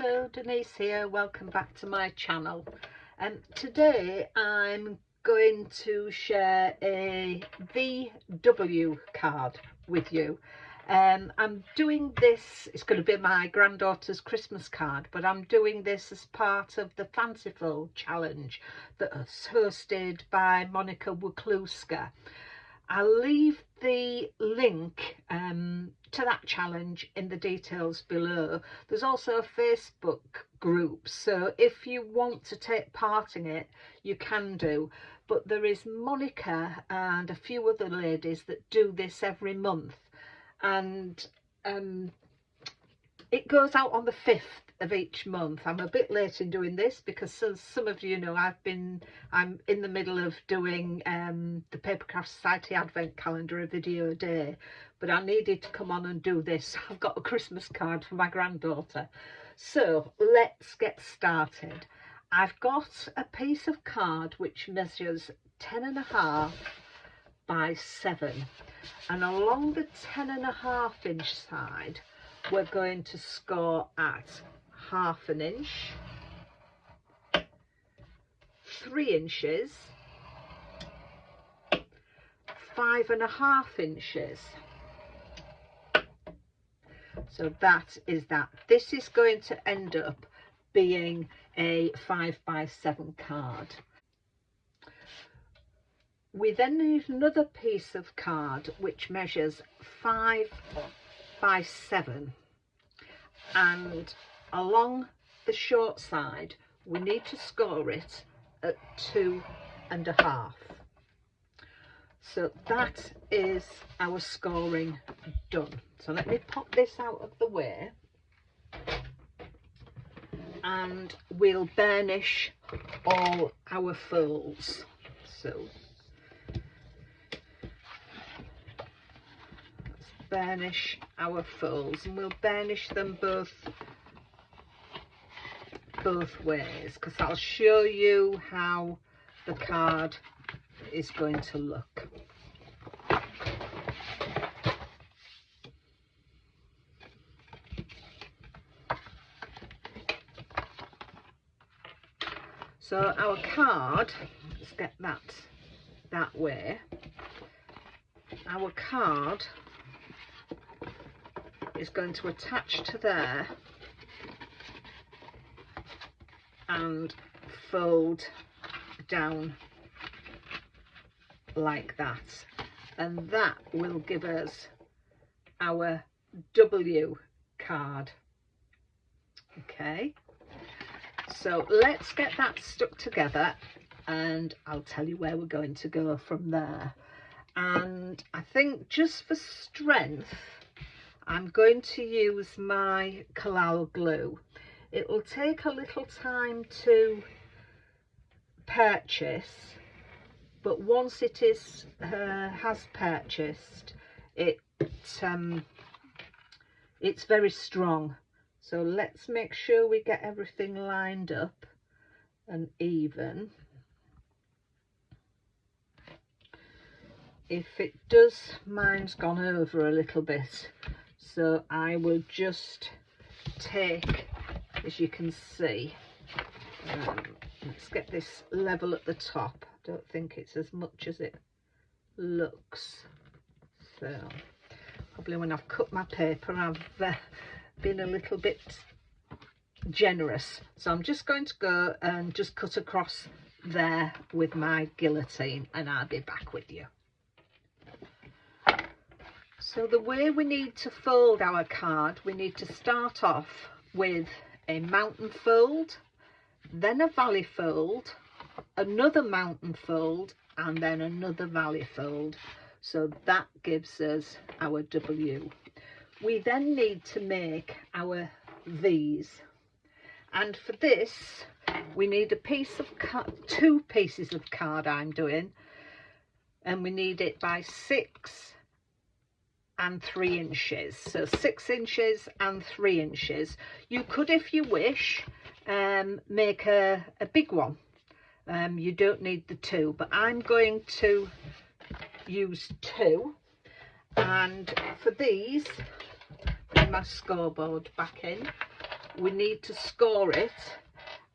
Hello, Denise here. Welcome back to my channel. Today I'm going to share a VW card with you. I'm doing this, it's going to be my granddaughter's Christmas card, but I'm doing this as part of the Fanciful challenge that's hosted by Monica Wukluska. I'll leave the link to that challenge in the details below. There's also a Facebook group, so if you want to take part in it, you can do. But there is Monica and a few other ladies that do this every month, and it goes out on the 5th of each month. I'm a bit late in doing this because, as some of you know, I'm in the middle of doing the Papercraft Society Advent Calendar, a video a day, but I needed to come on and do this. I've got a Christmas card for my granddaughter. So let's get started. I've got a piece of card which measures 10.5 by 7, and along the 10.5 inch side we're going to score at 1/2 inch, 3 inches, 5.5 inches. So that is that. This is going to end up being a 5 by 7 card. We then need another piece of card which measures 5 by 7, and along the short side we need to score it at 2.5. So that is our scoring done. So let me pop this out of the way and we'll burnish all our folds. So burnish our folds, and we'll burnish them both ways, because I'll show you how the card is going to look. So our card, let's get that way. Our card is going to attach to there and fold down like that, and that will give us our W card. Okay, so let's get that stuck together and I'll tell you where we're going to go from there. And I think just for strength I'm going to use my Collal glue. It will take a little time to purchase, but once it is has purchased, it's very strong. So let's make sure we get everything lined up and even. If it does, mine's gone over a little bit, so I will just take, as you can see, let's get this level at the top. I don't think it's as much as it looks. So probably when I've cut my paper I've been a little bit generous. So I'm just going to go and just cut across there with my guillotine, and I'll be back with you. So the way we need to fold our card, we need to start off with a mountain fold, then a valley fold, another mountain fold, and then another valley fold. So that gives us our W. We then need to make our V's, and for this we need a piece of two pieces of card I'm doing, and we need it by 6 and 3 inches. So 6 inches and 3 inches. You could, if you wish, make a big one. You don't need the 2, but I'm going to use 2. And for these, bring my scoreboard back in. we need to score it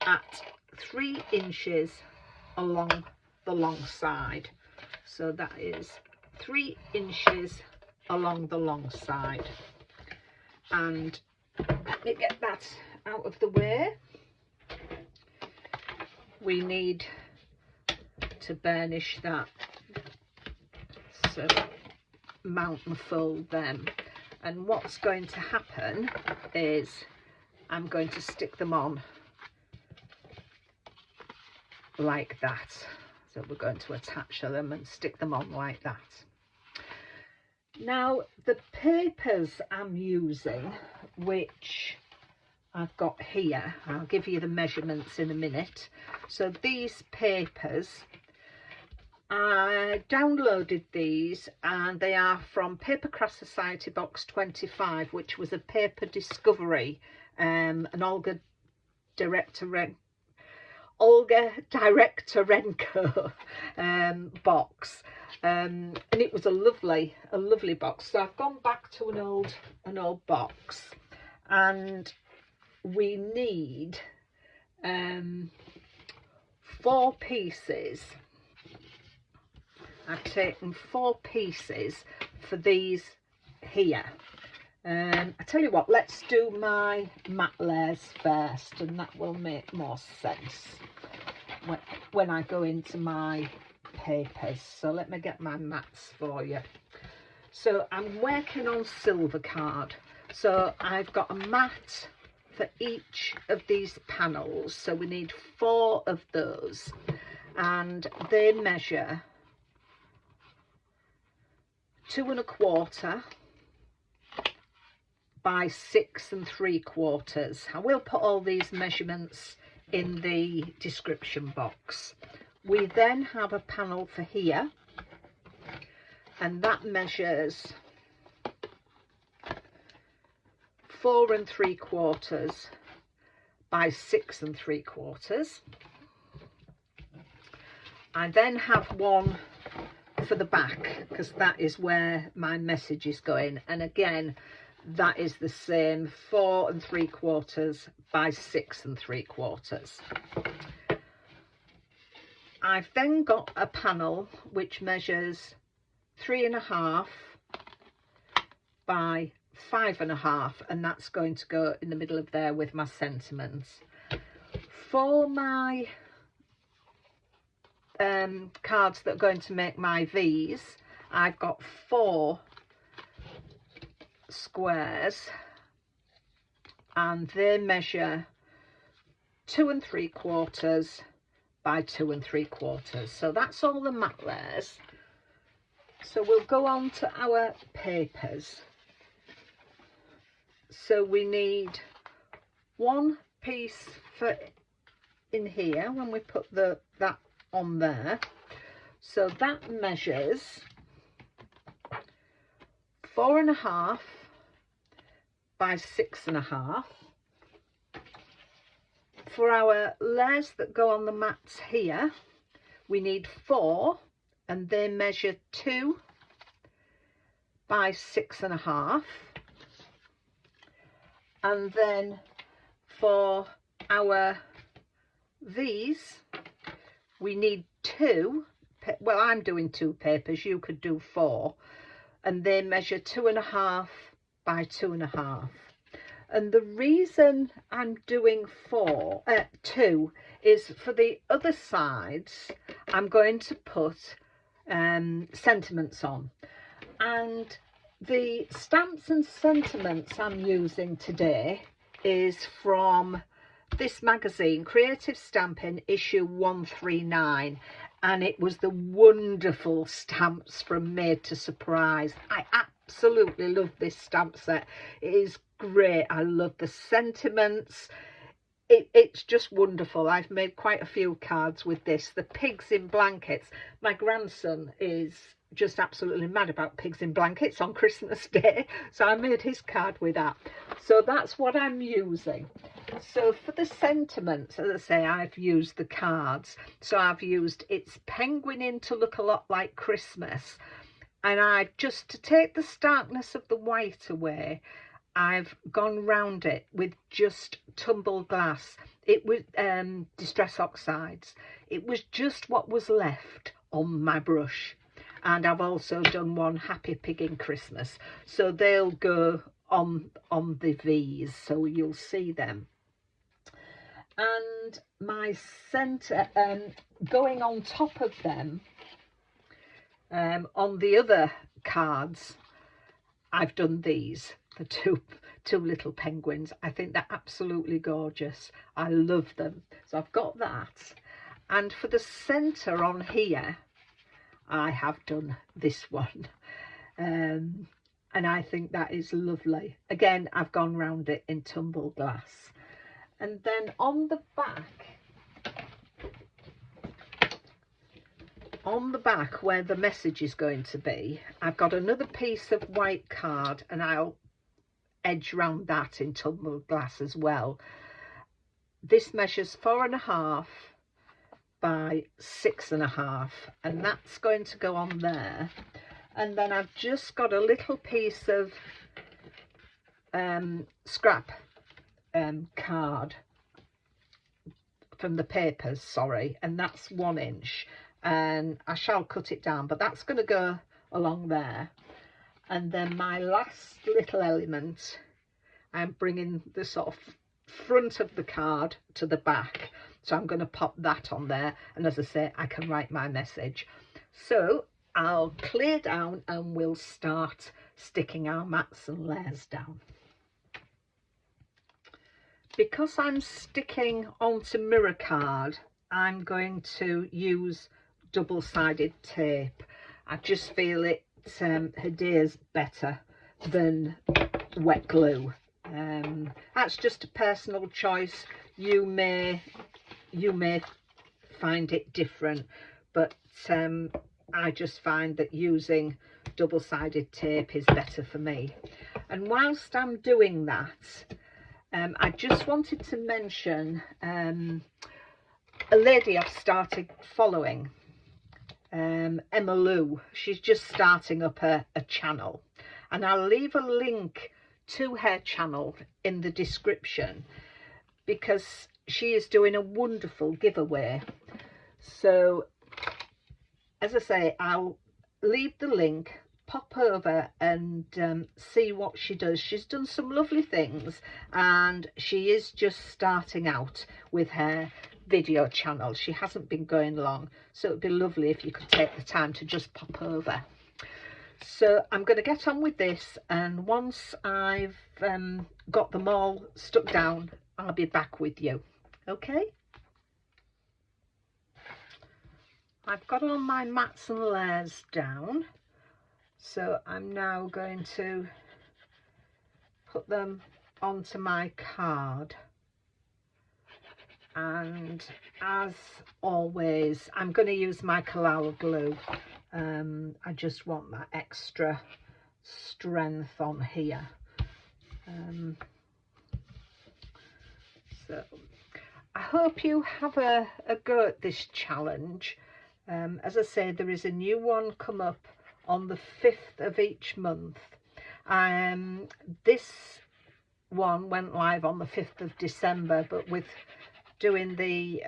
at 3 inches along the long side. So that is 3 inches along the long side. And let me get that out of the way. We need to burnish that, so mount and fold them. And what's going to happen is I'm going to stick them on like that. So we're going to attach them and stick them on like that. Now the papers I'm using, which I've got here, I'll give you the measurements in a minute. So these papers, I downloaded these and they are from Paper Craft Society box 25, which was a paper discovery, an Olga Directorenko box, and it was a lovely box. So I've gone back to an old box, and we need 4 pieces. I've taken 4 pieces for these here. I tell you what, let's do my mat layers first, and that will make more sense when I go into my papers. So let me get my mats for you. So I'm working on silver card. So I've got a mat for each of these panels. So we need 4 of those, and they measure 2 1/4 by 6 3/4. I will put all these measurements in the description box. We then have a panel for here, and that measures 4 3/4 by 6 3/4. I then have one for the back, because that is where my message is going, and again that is the same, 4 3/4 by 6 3/4. I've then got a panel which measures 3 1/2 by 5 1/2, and that's going to go in the middle of there with my sentiments. For my cards that are going to make my V's, I've got 4 squares, and they measure 2 3/4 by 2 3/4. So that's all the mat layers. So we'll go on to our papers. So we need 1 piece for in here when we put that on there. So that measures 4 1/2 by 6 1/2. For our layers that go on the mats here, we need 4, and they measure 2 by 6 1/2. And then for our these, we need 2. Well, I'm doing 2 papers, you could do 4, and they measure 2 1/2 by 2 1/2. And the reason I'm doing 2 is for the other sides I'm going to put sentiments on, and the stamps and sentiments I'm using today is from this magazine, Creative Stamping, issue 139, and it was the wonderful stamps from Made to Surprise. I absolutely love this stamp set. It is great. I love the sentiments. It's just wonderful. I've made quite a few cards with this. The pigs in blankets. My grandson is just absolutely mad about pigs in blankets on Christmas Day, so I made his card with that. So that's what I'm using. So for the sentiments, as I say, I've used the cards. So I've used It's Penguining to Look a Lot Like Christmas, and I just, to take the starkness of the white away, I've gone round it with just tumbled glass. It was Distress Oxides. It was just what was left on my brush. And I've also done one Happy Pigging Christmas, so they'll go on the V's, so you'll see them. And my centre, going on top of them, on the other cards, I've done these, the two little penguins. I think they're absolutely gorgeous. I love them. So I've got that. And for the centre on here, I have done this one. And I think that is lovely. Again, I've gone round it in tumbled glass. And then on the back where the message is going to be, I've got another piece of white card, and I'll edge round that in tumbled glass as well. This measures 4.5 by 6.5, and that's going to go on there. And then I've just got a little piece of scrap card from the papers, sorry, and that's 1 inch, and I shall cut it down, but that's going to go along there. And then my last little element, I'm bringing the sort of front of the card to the back, so I'm going to pop that on there, and as I say, I can write my message. So I'll clear down and we'll start sticking our mats and layers down. Because I'm sticking onto mirror card, I'm going to use double-sided tape. I just feel it adheres better than wet glue. That's just a personal choice. You may find it different, but I just find that using double-sided tape is better for me. And whilst I'm doing that, I just wanted to mention a lady I've started following, EmmaLou. She's just starting up a channel, and I'll leave a link to her channel in the description, because she is doing a wonderful giveaway. So as I say, I'll leave the link, pop over and see what she does. She's done some lovely things, and she is just starting out with her video channel. She hasn't been going long, so it'd be lovely if you could take the time to just pop over. So I'm going to get on with this, and once I've got them all stuck down, I'll be back with you. Okay, I've got all my mats and layers down, so I'm now going to put them onto my card. And as always, I'm going to use my Collal glue. I just want that extra strength on here. So I hope you have a go at this challenge. As I say, there is a new one come up on the 5th of each month. This one went live on the 5th of December, but with doing the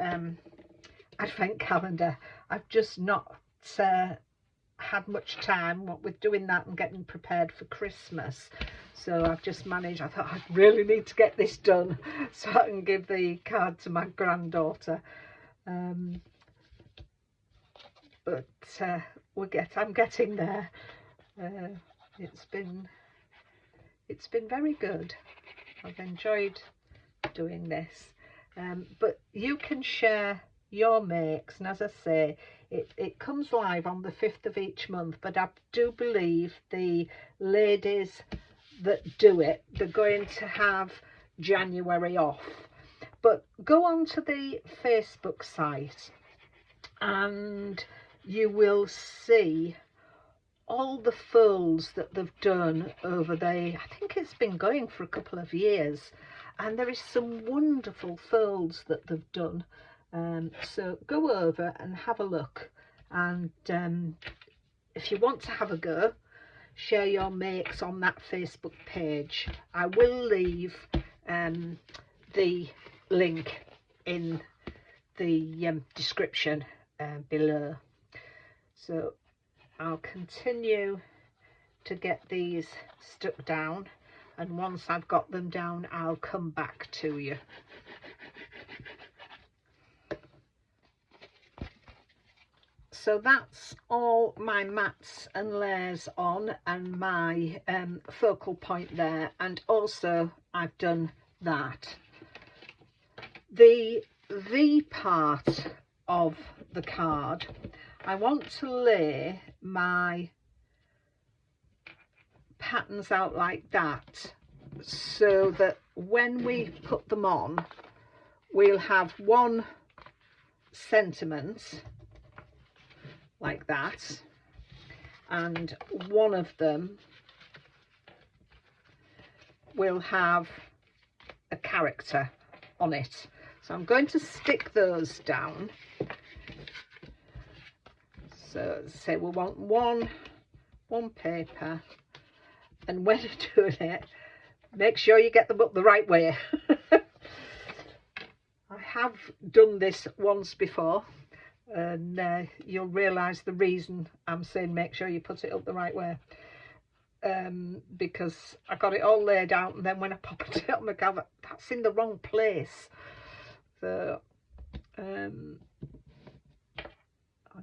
advent calendar, I've just not had much time, what with doing that and getting prepared for Christmas. So I've just managed, I thought I really need to get this done so I can give the card to my granddaughter. But I'm getting there. It's been very good. I've enjoyed doing this. But you can share your makes, and as I say, it comes live on the 5th of each month, but I do believe the ladies that do it, they're going to have January off. But go on to the Facebook site and you will see all the folds that they've done over I think it's been going for a couple of years, and there is some wonderful folds that they've done. So go over and have a look, and if you want to have a go, share your makes on that Facebook page. I will leave the link in the description below. So I'll continue to get these stuck down, and once I've got them down I'll come back to you. So that's all my mats and layers on, and my focal point there, and also I've done that. The V part of the card, I want to lay my patterns out like that, so that when we put them on we'll have one sentiment like that, and one of them will have a character on it. So I'm going to stick those down. So say we want one paper, and when you're doing it, make sure you get them up the right way. I have done this once before, and you'll realise the reason I'm saying make sure you put it up the right way, because I got it all laid out, and then when I popped it on the cover, that's in the wrong place. So I'll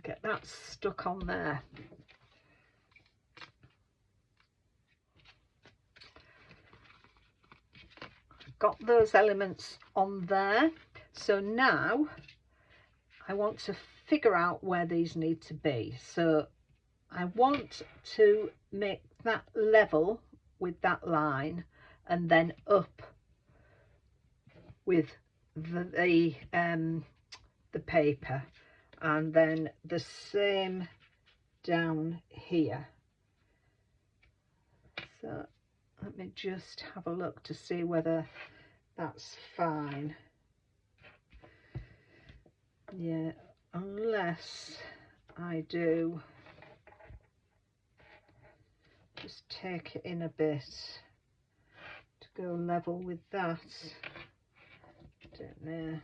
get that stuck on there. Got those elements on there. So now I want to figure out where these need to be. So I want to make that level with that line, and then up with the paper, and then the same down here. So let me just have a look to see whether that's fine. Yeah, unless I do just take it in a bit to go level with that. Don't know.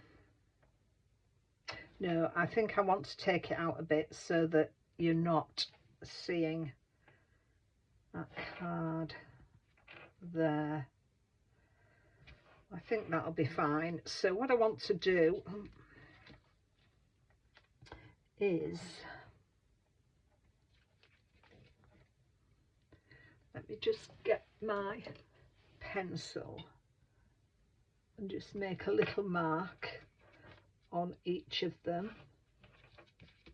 No, I think I want to take it out a bit so that you're not seeing that card there. I think that'll be fine. So what I want to do is, let me just get my pencil and just make a little mark on each of them.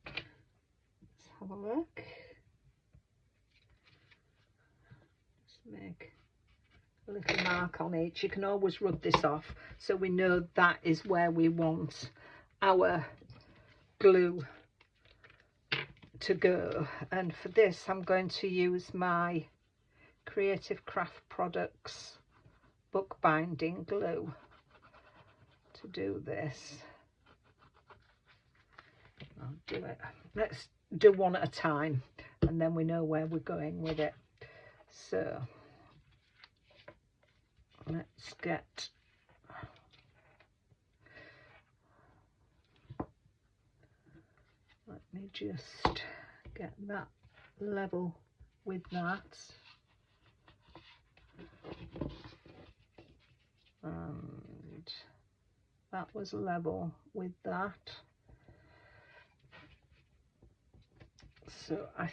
Let's have a look. Just make a little mark on each. You can always rub this off so we know that is where we want our glue to go. And for this I'm going to use my Creative Craft Products bookbinding glue to do this. I'll do it. Let's do one at a time, and then we know where we're going with it. So let's get let me just get that level with that, and that was level with that. So I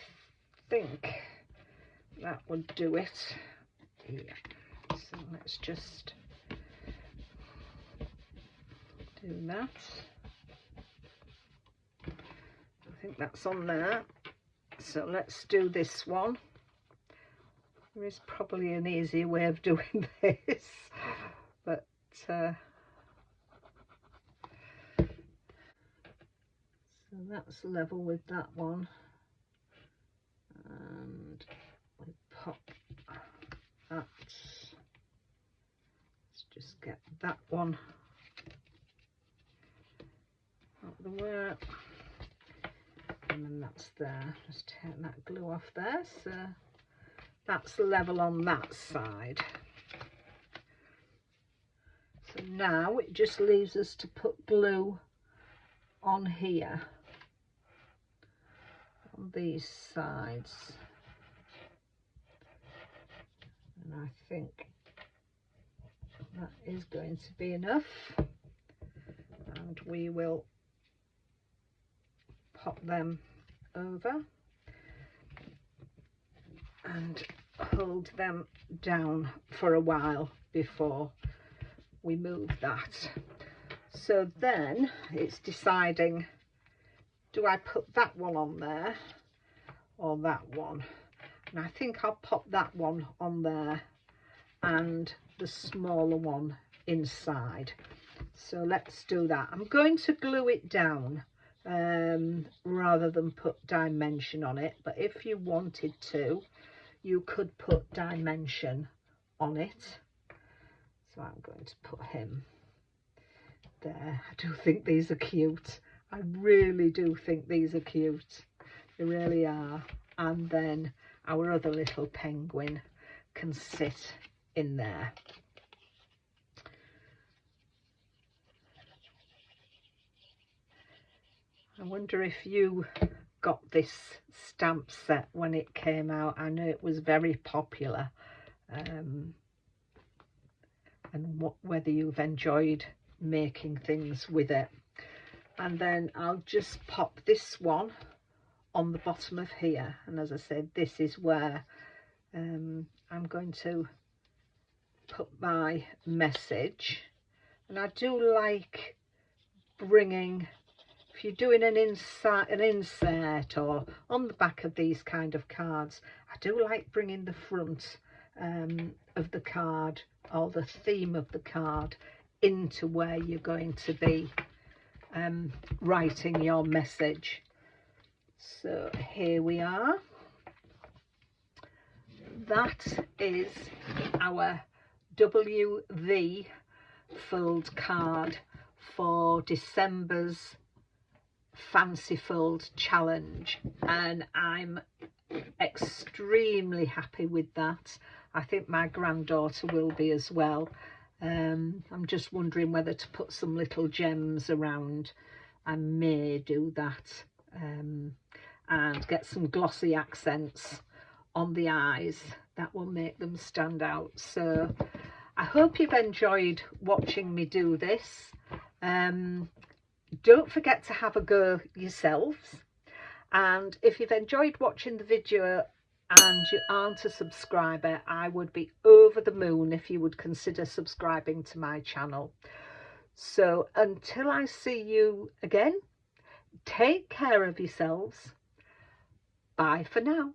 think that would do it. Yeah. So let's just do that. I think that's on there. So let's do this one. There is probably an easier way of doing this, but so that's level with that one, and we pop that. Let's just get that one out the way, and then that's there. Just take that glue off there. So that's level on that side. So now it just leaves us to put glue on here, on these sides. And I think that is going to be enough. And we will pop them over and hold them down for a while before we move that. So then it's deciding, do I put that one on there or that one? And I think I'll pop that one on there and the smaller one inside. So let's do that. I'm going to glue it down rather than put dimension on it, but if you wanted to, you could put dimension on it. So I'm going to put him there. I do think these are cute. I really do think these are cute. They really are. And then our other little penguin can sit in there. I wonder if you got this stamp set when it came out. I know it was very popular, and whether you've enjoyed making things with it. And then I'll just pop this one on the bottom of here, and as I said, this is where I'm going to put my message. And I do like bringing, if you're doing an insert or on the back of these kind of cards, I do like bringing the front of the card or the theme of the card into where you're going to be writing your message. So here we are. That is our WV fold card for December's Fancy Fold Challenge, and I'm extremely happy with that. I think my granddaughter will be as well. I'm just wondering whether to put some little gems around. I may do that, and get some glossy accents on the eyes. That will make them stand out. So I hope you've enjoyed watching me do this. Don't forget to have a go yourselves, and if you've enjoyed watching the video and you aren't a subscriber, I would be over the moon if you would consider subscribing to my channel. So until I see you again, take care of yourselves. Bye for now.